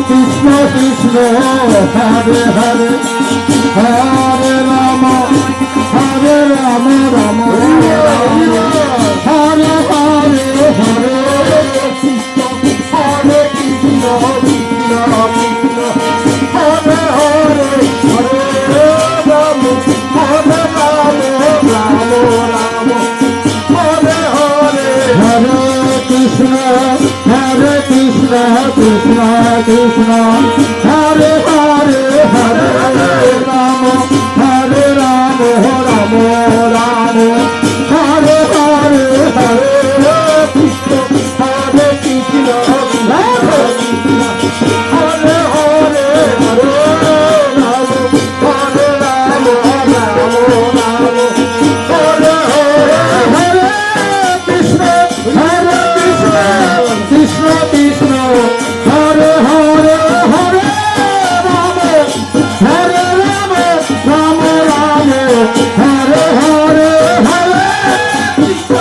Krishna Krishna Hare Hare Hare Ram Ram Ram Hare Hare Hare Krishna Hare Krishna Krishna Krishna Hare Hare Hare Ram Hare Ram Ram Ram Hare Hare Hare Krishna Krishna Krishna Hare Hare Hare Ram Ram Ram Hare Hare Hare Krishna Hare Krishna Hare Krishna Hare Hare Hare Ram Hare Ram Ram Ram Hare Hare Hare Krishna Krishna Krishna Hare Hare Hare Ram Ram Ram Ram Hare Hare Hare Krishna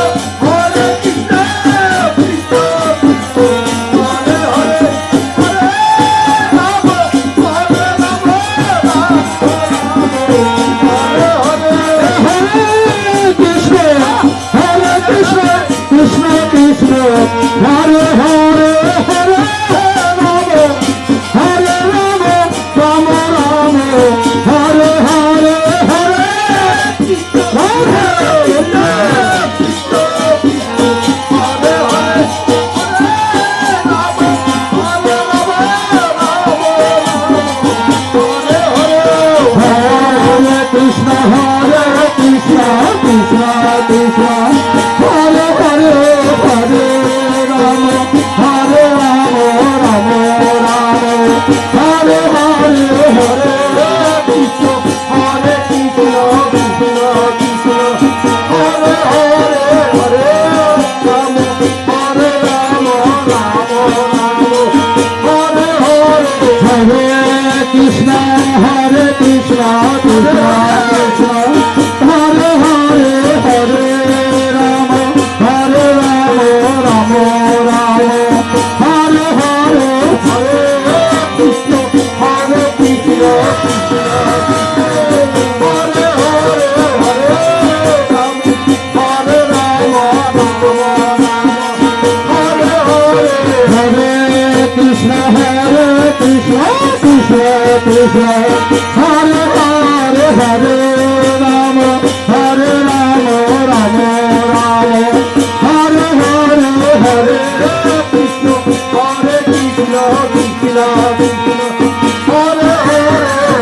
Hare Krishna Krishna Krishna Hare Hare Hare Ram Hare Ram Ram Hare Hare Hare Krishna Krishna Krishna Hare Hare Hare Ram Hare Ram Ram Ram Hare Hare Hare Krishna Hare Krishna Krishna Hare Hare Hare Ram Hare Ram Ram Hare Hare Hare Krishna Krishna Krishna Hare Hare Hare Ram Ram Ram Hare Hare Hare Krishna Hare Krishna Krishna Krishna Hare Hare Hare Ram Ram Hare Hare Hare Krishna Krishna Krishna Hare Hare Hare Ram Ram Ram Hare Hare Hare Krishna Hare Krishna Krishna Hare Hare Hare Ram Hare Ram Hare Hare Hare Krishna Krishna Krishna Hare Hare Hare Ram Ram Hare Hare Hare Krishna Hare Krishna Krishna